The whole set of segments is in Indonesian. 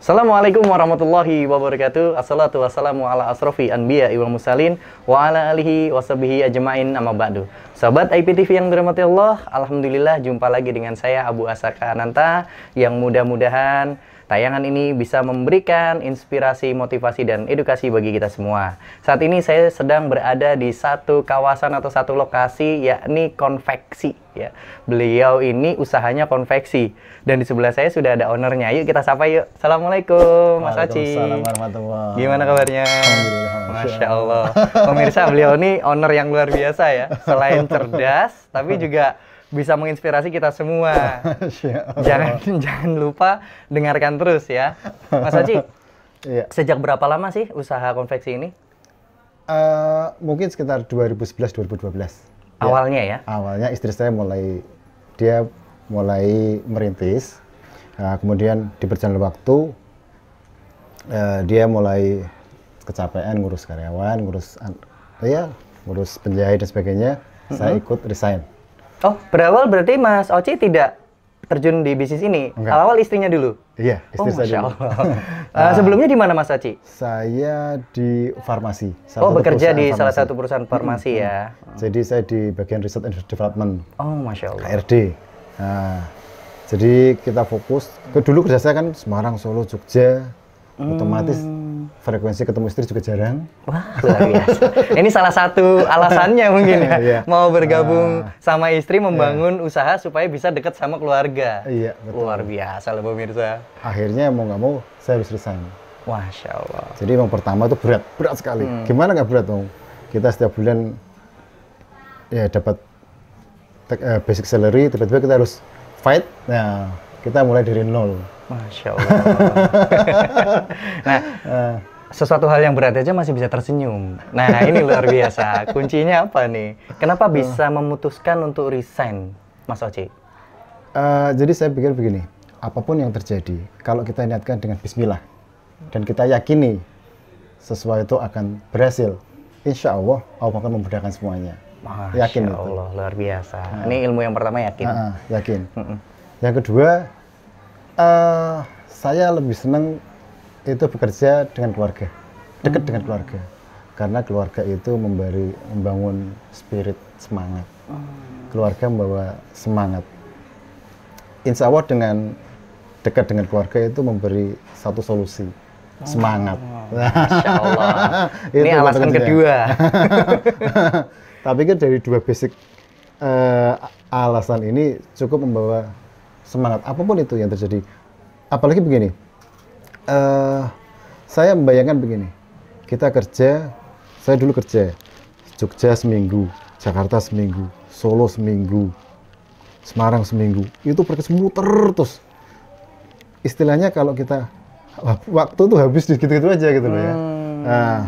Assalamualaikum warahmatullahi wabarakatuh. Assalatu wassalamu ala asrofi anbiya wal mursalin wa ala alihi washabihi ajmain amma ba'du. Sahabat IPTV yang dirahmati Allah, alhamdulillah jumpa lagi dengan saya Abu Asaka Ananta yang mudah-mudahan tayangan ini bisa memberikan inspirasi, motivasi, dan edukasi bagi kita semua. Saat ini saya sedang berada di satu kawasan atau satu lokasi, yakni konveksi. Ya. Beliau ini usahanya konveksi. Dan di sebelah saya sudah ada ownernya. Yuk kita sapa yuk. Assalamualaikum Mas Oci. Waalaikumsalam warahmatullahi. Gimana kabarnya? Masya Allah. Pemirsa, beliau ini owner yang luar biasa ya. Selain cerdas, tapi juga bisa menginspirasi kita semua. Jangan lupa dengarkan terus ya. Mas Oci, iya. Sejak berapa lama sih usaha konveksi ini? Mungkin sekitar 2011-2012. Awalnya ya? Awalnya istri saya dia mulai merintis. Kemudian di perjalanan waktu dia mulai kecapean ngurus karyawan, ngurus penjahit dan sebagainya. Saya ikut resign. Oh, berawal berarti Mas Oci tidak terjun di bisnis ini? Enggak. Awal istrinya dulu? Iya, istri saya dulu. Sebelumnya di mana Mas Oci? Saya di farmasi. Bekerja di salah satu perusahaan farmasi ya? Jadi saya di bagian Research and Development. Oh, Masya Allah. KRD. Nah, jadi kita fokus, dulu kerja saya kan Semarang, Solo, Jogja. Otomatis frekuensi ketemu istri juga jarang. Wah, luar biasa. Ini salah satu alasannya mungkin ya. Iya. Mau bergabung sama istri, membangun usaha supaya bisa dekat sama keluarga. Iya, betul. Luar biasa loh pemirsa. Akhirnya mau nggak mau saya harus resign. Masya Allah. Jadi yang pertama itu berat sekali. Gimana nggak berat dong? Kita setiap bulan ya dapat basic salary, tiba-tiba kita harus fight. Nah, kita mulai dari nol. Masya Allah. Nah, sesuatu hal yang berat aja masih bisa tersenyum. Nah, ini luar biasa. Kuncinya apa nih? Kenapa bisa memutuskan untuk resign, Mas Oci? Jadi saya pikir begini, apapun yang terjadi, kalau kita niatkan dengan bismillah, dan kita yakini sesuatu itu akan berhasil, insya Allah akan memudahkan semuanya. Masya Allah, luar biasa. Ini ilmu yang pertama, yakin. Yakin. Yang kedua, saya lebih senang itu bekerja dengan keluarga, dekat dengan keluarga, karena keluarga itu membangun spirit semangat. Keluarga membawa semangat. Insya Allah dengan dekat dengan keluarga itu memberi satu solusi, semangat. Masya Allah. Ini alasan kedua. Tapi kan dari dua basic alasan ini cukup membawa semangat apapun itu yang terjadi. Apalagi begini, saya membayangkan begini, kita kerja, saya dulu kerja Jogja seminggu, Jakarta seminggu, Solo seminggu, Semarang seminggu, itu pergi muter terus. Istilahnya kalau kita waktu tuh habis di gitu-gitu aja gitu loh ya. Nah,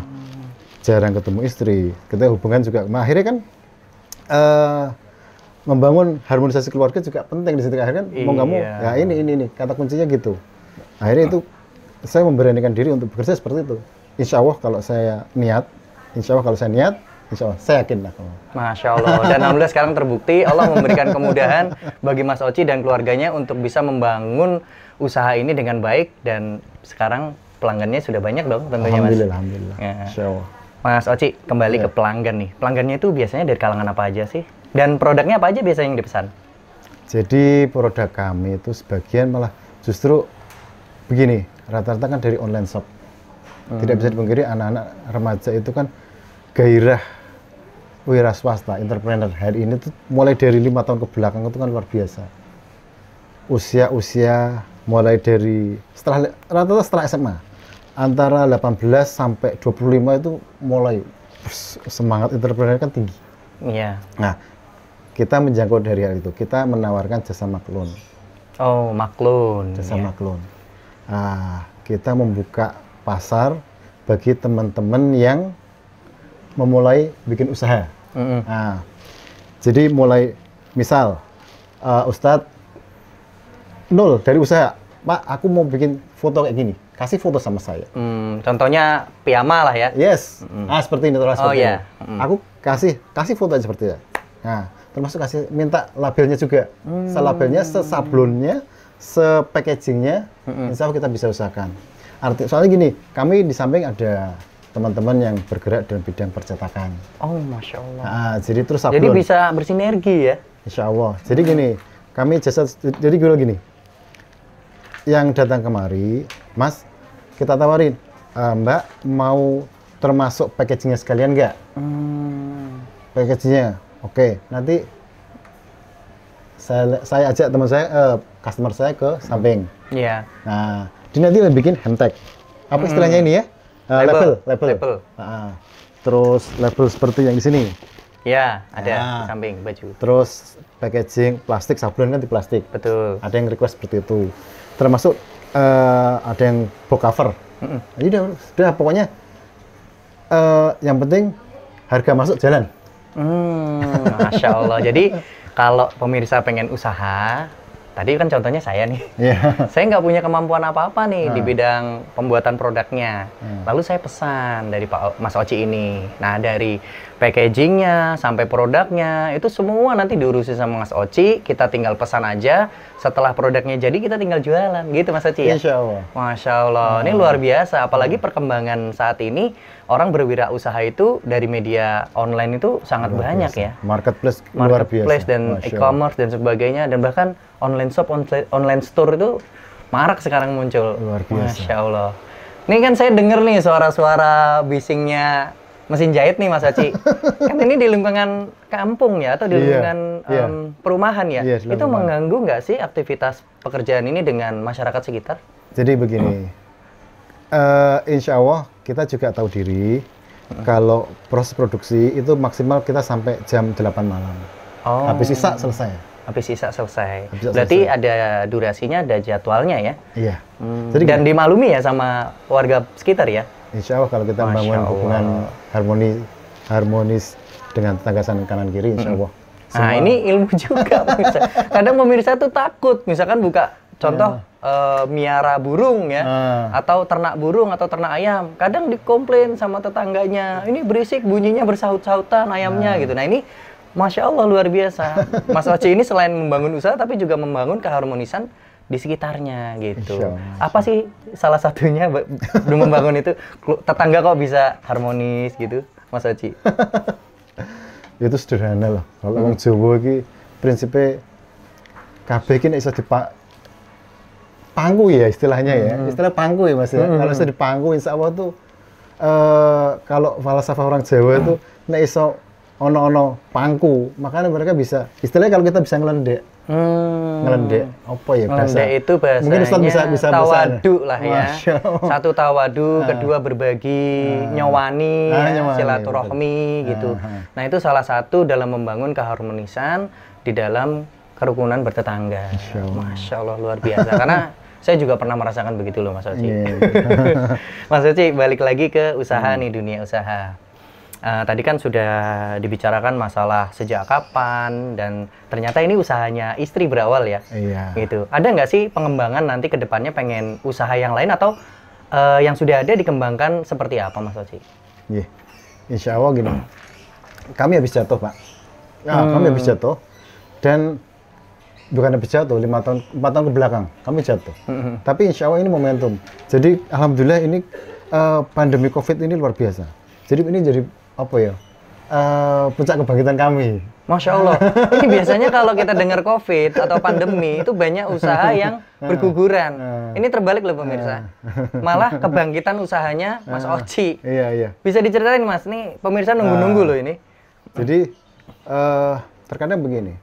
jarang ketemu istri, kita hubungan juga. Nah, akhirnya kan membangun harmonisasi keluarga juga penting di situ. Akhirnya kan mau nggak mau, ya ini kata kuncinya gitu. Akhirnya itu saya memberanikan diri untuk bekerja seperti itu. Insya Allah kalau saya niat, insya Allah saya yakin lah. Masya Allah. Dan alhamdulillah sekarang terbukti Allah memberikan kemudahan bagi Mas Oci dan keluarganya untuk bisa membangun usaha ini dengan baik, dan sekarang pelanggannya sudah banyak dong tentunya Mas. Alhamdulillah. Ya. Insya Allah. Mas Oci, kembali ke pelanggan nih. Pelanggannya itu biasanya dari kalangan apa aja sih? Dan produknya apa aja biasanya yang dipesan? Jadi produk kami itu sebagian malah justru begini, rata-rata kan dari online shop. Tidak bisa dipungkiri anak-anak remaja itu kan gairah wira swasta, entrepreneur. Hari ini tuh mulai dari 5 tahun ke belakang itu kan luar biasa. Usia mulai dari rata-rata setelah SMA. Antara 18 sampai 25 itu mulai semangat entrepreneur kan tinggi. Iya. Nah, kita menjangkau dari hal itu. Kita menawarkan jasa maklun. Oh, maklun. Jasa maklun. Nah, kita membuka pasar bagi teman-teman yang memulai bikin usaha. Nah, jadi mulai misal Ustadz nol dari usaha, Pak, aku mau bikin foto kayak gini, kasih foto sama saya. Contohnya piyama lah ya. Yes. Seperti ini terus. Oh iya. Aku kasih foto aja seperti itu. Nah, termasuk minta labelnya juga. Labelnya, sesablonnya, se-packagingnya, insya Allah kita bisa usahakan. Soalnya gini, kami di samping ada teman-teman yang bergerak dalam bidang percetakan. Oh, Masya Allah. Nah, jadi terus sablon. Jadi bisa bersinergi ya? Insya Allah. Jadi gini, kami jasa, jadi gini, yang datang kemari, Mas, kita tawarin, Mbak mau termasuk packagingnya sekalian nggak? Packagingnya, oke. Nanti saya ajak teman saya, customer saya ke samping. Iya. Nah, dia nanti bikin handtag. Apa istilahnya ini ya? Label. Terus label seperti yang di sini. Ya, ada di samping baju. Terus packaging plastik, sablon kan di plastik. Betul. Ada yang request seperti itu. Termasuk ada yang box cover. Jadi udah pokoknya yang penting harga masuk jalan. Masya Allah. Jadi kalau pemirsa pengen usaha, tadi kan contohnya saya nih. Saya nggak punya kemampuan apa-apa nih di bidang pembuatan produknya. Lalu saya pesan dari Mas Oci ini. Nah, dari packagingnya sampai produknya, itu semua nanti diurusi sama Mas Oci. Kita tinggal pesan aja. Setelah produknya jadi, kita tinggal jualan. Gitu Mas Oci ya? Insya Allah. Masya Allah. Ini luar biasa. Apalagi perkembangan saat ini, orang berwirausaha itu dari media online itu sangat luar banyak biasa. Ya. Marketplace luar biasa. Dan e-commerce dan sebagainya. Dan bahkan online shop, online store itu marak sekarang muncul. Luar biasa. Masya Allah. Ini kan saya denger nih suara-suara bisingnya mesin jahit nih Mas Oci. Kan ini di lingkungan kampung ya, atau di lingkungan perumahan ya. Itu mengganggu nggak sih aktivitas pekerjaan ini dengan masyarakat sekitar? Jadi begini, insya Allah kita juga tahu diri kalau proses produksi itu maksimal kita sampai jam 8 malam. Habis sisa selesai. Habis sisa selesai. Berarti ada durasinya, ada jadwalnya ya? Iya. Dan dimaklumi ya sama warga sekitar ya? Insya Allah kalau kita membangun hubungan harmonis dengan tetangga kanan kiri, insya Allah. Nah, ini ilmu juga pemirsa. Kadang pemirsa tuh takut, misalkan buka contoh miara burung ya, atau ternak burung atau ternak ayam. Kadang dikomplain sama tetangganya, ini berisik, bunyinya bersaut-sautan ayamnya gitu. Nah ini Masya Allah luar biasa. Mas Oci ini selain membangun usaha, tapi juga membangun keharmonisan di sekitarnya gitu. Apa sih salah satunya belum membangun itu? Tetangga kok bisa harmonis gitu, Mas Oci? Itu sederhana lah. Kalau orang Jawa ini prinsipnya kabeh iki nek iso pangku ya istilahnya ya. Istilah pangku ya Mas ya. Kalau iso dipangku insya Allah tuh kalau falsafah orang Jawa itu nek iso ono pangku, makanya mereka bisa istilahnya kalau kita bisa ngelendek. Ngelendek apa ya bahasa? Ngelendek itu bahasanya mungkin Ustaz bisa tawadu lah ya. Satu tawadu, kedua berbagi, nyawani, silaturahmi gitu. Nah itu salah satu dalam membangun keharmonisan di dalam kerukunan bertetangga. Masya Allah luar biasa. Karena saya juga pernah merasakan begitu loh Mas Oci. Mas Oci balik lagi ke usaha nih, dunia usaha. Tadi kan sudah dibicarakan masalah sejak kapan dan ternyata ini usahanya istri berawal ya. Gitu. Ada nggak sih pengembangan nanti ke depannya pengen usaha yang lain atau yang sudah ada dikembangkan seperti apa Mas Oci? Insya Allah gini. Kami habis jatuh Pak. Kami habis jatuh dan bukan habis jatuh 4 tahun ke belakang kami jatuh. Tapi insya Allah ini momentum. Jadi alhamdulillah ini pandemi COVID ini luar biasa. Jadi ini jadi apa ya? Puncak kebangkitan kami. Masya Allah. Ini biasanya kalau kita dengar COVID atau pandemi itu banyak usaha yang berguguran. Ini terbalik loh pemirsa. Malah kebangkitan usahanya Mas Oci. Iya. Bisa diceritain Mas? Nih pemirsa nunggu-nunggu loh ini. Jadi terkadang begini.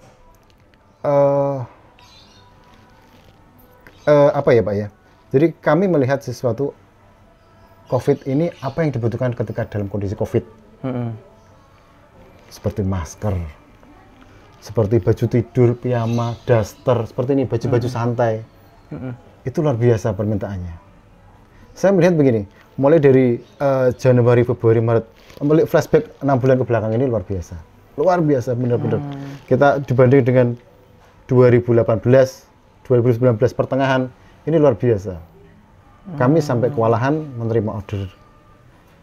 Apa ya Pak ya? Jadi kami melihat sesuatu COVID ini apa yang dibutuhkan ketika dalam kondisi COVID. Seperti masker, seperti baju tidur, piyama, daster, seperti ini baju-baju santai. Itu luar biasa permintaannya. Saya melihat begini, mulai dari Januari, Februari, Maret, flashback 6 bulan ke belakang ini luar biasa benar-benar. Kita dibanding dengan 2018, 2019 pertengahan, ini luar biasa. Kami sampai kewalahan menerima order.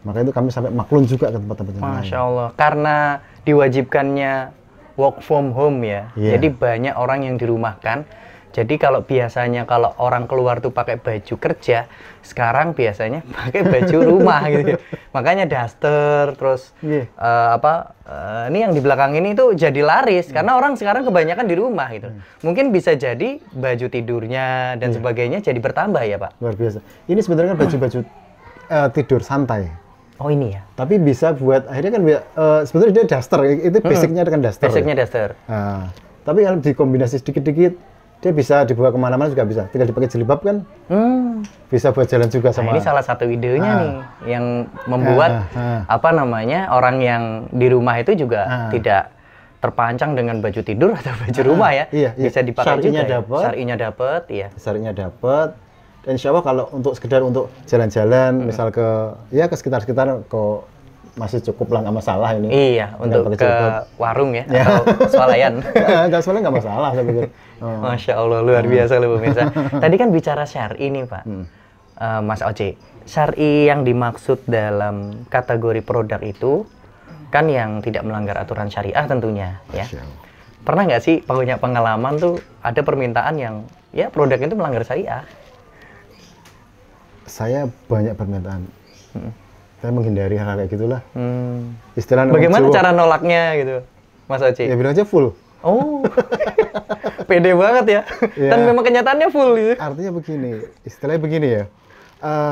Maka itu kami sampai maklun juga ke tempat-tempat yang lain. Masya Allah, karena diwajibkannya work from home ya. Jadi banyak orang yang dirumahkan. Jadi kalau biasanya kalau orang keluar tuh pakai baju kerja, sekarang biasanya pakai baju rumah gitu. Makanya daster, terus Iya. ini yang di belakang ini tuh jadi laris karena orang sekarang kebanyakan di rumah gitu. Mungkin bisa jadi baju tidurnya dan sebagainya jadi bertambah ya Pak. Luar biasa. Ini sebenarnya kan baju-baju tidur santai. Oh ini ya. Tapi bisa buat akhirnya kan sebenarnya dia daster. Itu basicnya kan daster. Basicnya ya? daster. Nah, tapi kalau dikombinasi sedikit-sedikit dia bisa dibawa kemana-mana juga bisa. Tinggal dipakai jilbab kan bisa buat jalan juga Nah, sama. ini salah satu idenya nih yang membuat orang yang di rumah itu juga tidak terpancang dengan baju tidur atau baju rumah ya. Iya, iya. Bisa dipakai Syar'inya juga. dapet. Syar'inya dapat, iya. Syar'inya dapat. Dan insya Allah kalau untuk sekedar untuk jalan-jalan, misal ke sekitar-sekitar ke masih cukup lah, nggak masalah ini. Iya, untuk pakai ke jilbab. warung ya atau swalayan. Nggak soalnya nggak masalah saya pikir. Masya Allah, luar biasa loh pemirsa. Tadi kan bicara syar'i nih Pak, Mas Oce. Syar'i yang dimaksud dalam kategori produk itu kan yang tidak melanggar aturan syariah tentunya ya. Masya Allah. Pernah nggak sih punya pengalaman tuh ada permintaan yang ya produk itu melanggar syariah? Saya banyak permintaan. Saya menghindari hal kayak gitulah. Istilah Bagaimana Jawa, cara nolaknya gitu, Mas Oce? ya bilang aja full. Oh, pede banget ya. Iya. Dan memang kenyataannya full gitu. Artinya begini, istilahnya begini ya.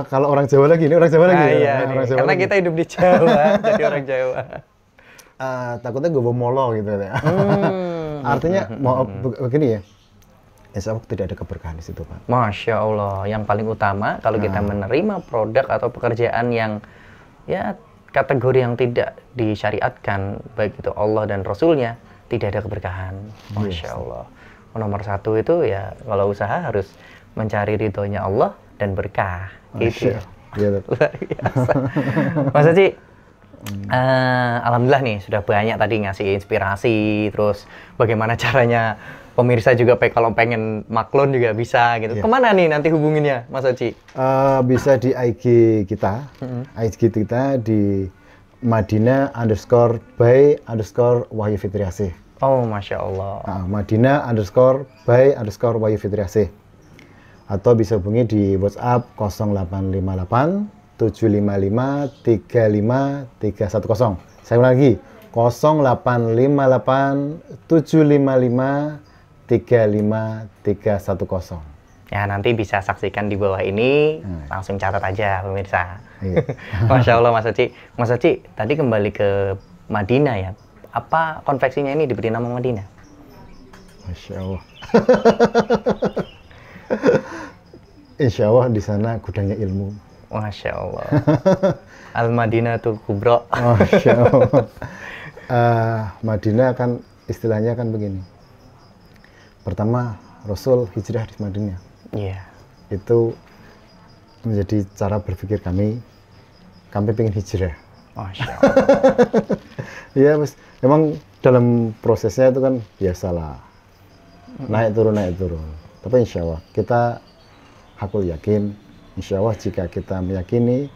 Kalau orang Jawa lagi, ini orang Jawa lagi Nah, ya. iya, Orang nih. Jawa Karena lagi. kita hidup di Jawa, jadi orang Jawa. Takutnya gue molo gitu ya. Artinya mau begini ya. Insya Allah tidak ada keberkahan di situ, Pak. Masya Allah, yang paling utama kalau kita menerima produk atau pekerjaan yang ya kategori yang tidak disyariatkan, baik itu Allah dan Rasulnya, tidak ada keberkahan. Masya Allah. Nomor satu itu ya kalau usaha harus mencari ridhonya Allah dan berkah. Gitu ya. Iya, Luar biasa. Mas Haji, alhamdulillah nih sudah banyak tadi ngasih inspirasi, terus bagaimana caranya pemirsa juga kalau pengen maklun juga bisa gitu. Iya. Kemana nih nanti hubunginnya, Mas Haji? Bisa di IG kita. IG kita di Madinah_by_Wahyu Fitriasih. Oh, Masya Allah. Madinah_by_Wahyu Fitriasih. Atau bisa hubungi di WhatsApp 0858 755 35310. Saya ulang lagi, 0858 755 35310. Ya, nanti bisa saksikan di bawah ini, langsung catat aja pemirsa. Iya. Masya Allah, Mas Haji. Mas Haji, tadi kembali ke Madinah ya. Apa konveksinya ini diberi nama Madinah? Masya Allah. Insya Allah di sana gudangnya ilmu. Masya Allah. Al-Madinatul Kubra. Masya Allah. Madinah kan istilahnya kan begini. Pertama, Rasul hijrah di Madinah. Iya. Itu menjadi cara berpikir kami. Kami pengen hijrah. Masya Allah. Iya, Mas. Memang dalam prosesnya itu kan biasalah. Naik turun, naik turun. Tapi insya Allah, aku yakin, insya Allah jika kita meyakini,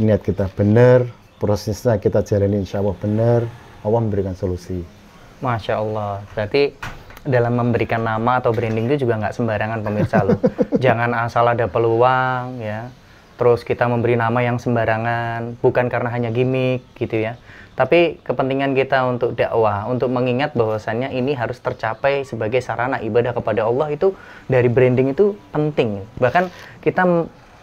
niat kita benar, prosesnya kita jalani insya Allah benar, Allah memberikan solusi. Masya Allah. Berarti dalam memberikan nama atau branding itu juga nggak sembarangan pemirsa loh. Jangan asal ada peluang ya. Terus kita memberi nama yang sembarangan, bukan karena hanya gimmick gitu ya. Tapi kepentingan kita untuk dakwah, untuk mengingat bahwasannya ini harus tercapai sebagai sarana ibadah kepada Allah itu dari branding itu penting. Bahkan kita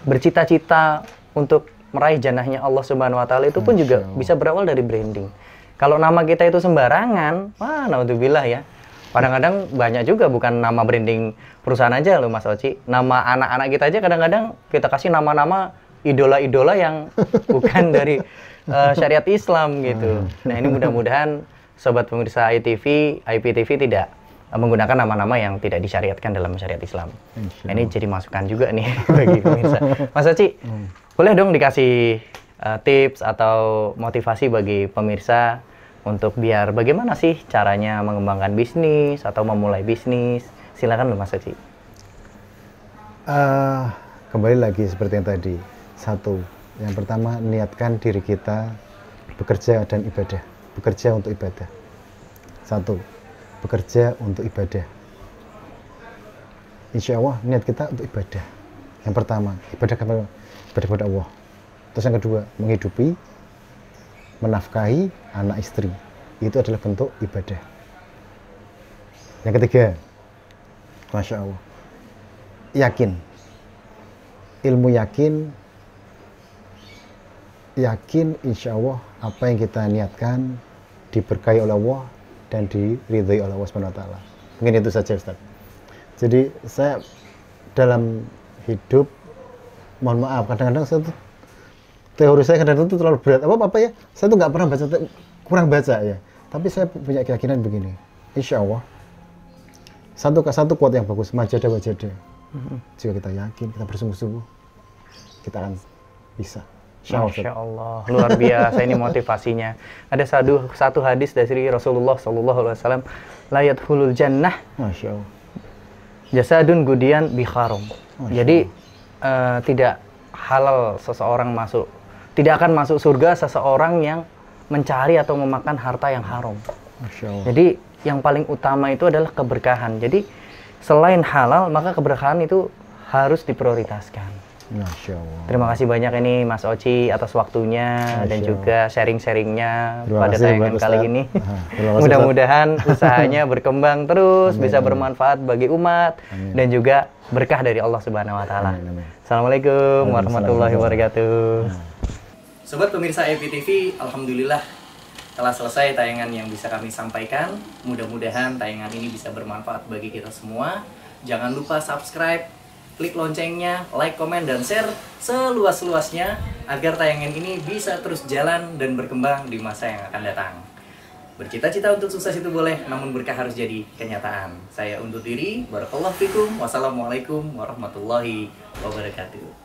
bercita-cita untuk meraih janahnya Allah Subhanahu wa taala itu pun juga bisa berawal dari branding. Kalau nama kita itu sembarangan, wah naudzubillah ya. Kadang-kadang banyak juga bukan nama branding perusahaan aja loh Mas Oci. Nama anak-anak kita aja kadang-kadang kita kasih nama-nama idola-idola yang bukan dari syariat Islam gitu. Nah ini mudah-mudahan sobat pemirsa IPTV tidak menggunakan nama-nama yang tidak disyariatkan dalam syariat Islam. Nah, ini jadi masukan juga nih bagi pemirsa. Mas Oci, boleh dong dikasih tips atau motivasi bagi pemirsa untuk biar bagaimana sih caranya mengembangkan bisnis atau memulai bisnis? Silakan loh Mas Oci. Kembali lagi seperti yang tadi. Satu, yang pertama niatkan diri kita bekerja dan ibadah. Bekerja untuk ibadah. Satu, bekerja untuk ibadah. insya Allah niat kita untuk ibadah. Yang pertama, ibadah kepada Allah. Terus yang kedua, menghidupi, menafkahi anak istri. Itu adalah bentuk ibadah. Yang ketiga, Masya Allah, yakin. Ilmu yakin insya Allah apa yang kita niatkan diberkahi oleh Allah dan diridhai oleh Allah SWT. Mungkin itu saja Ustaz. Jadi saya dalam hidup, mohon maaf, kadang-kadang saya tuh, teori saya kadang-kadang itu terlalu berat. Apa ya? Saya tuh nggak pernah baca, kurang baca ya. Tapi saya punya keyakinan begini. Insya Allah satu quote yang bagus, majada wajada. Jika kita yakin, kita bersungguh-sungguh, kita akan bisa. Masya Allah, luar biasa ini motivasinya. Ada satu hadis dari Rasulullah SAW, layat hulul jannah, Masya Allah, jasadun gudian bikharum. Jadi tidak halal seseorang masuk, tidak akan masuk surga seseorang yang mencari atau memakan harta yang haram. Masya Allah. Jadi yang paling utama itu adalah keberkahan. Jadi selain halal, maka keberkahan itu harus diprioritaskan. Masya Allah. Terima kasih banyak ini Mas Oci atas waktunya dan juga sharing-sharingnya pada tayangan kali ini. Mudah-mudahan usahanya berkembang terus, bisa bermanfaat bagi umat dan juga berkah dari Allah Subhanahu wa taala. Assalamualaikum warahmatullahi wabarakatuh. Sobat pemirsa IPTV, alhamdulillah telah selesai tayangan yang bisa kami sampaikan. Mudah-mudahan tayangan ini bisa bermanfaat bagi kita semua. Jangan lupa subscribe, klik loncengnya, like, komen, dan share seluas-luasnya agar tayangan ini bisa terus jalan dan berkembang di masa yang akan datang. Bercita-cita untuk sukses itu boleh, namun berkah harus jadi kenyataan. Saya undur diri. Barakallahu fikum. Wassalamualaikum warahmatullahi wabarakatuh.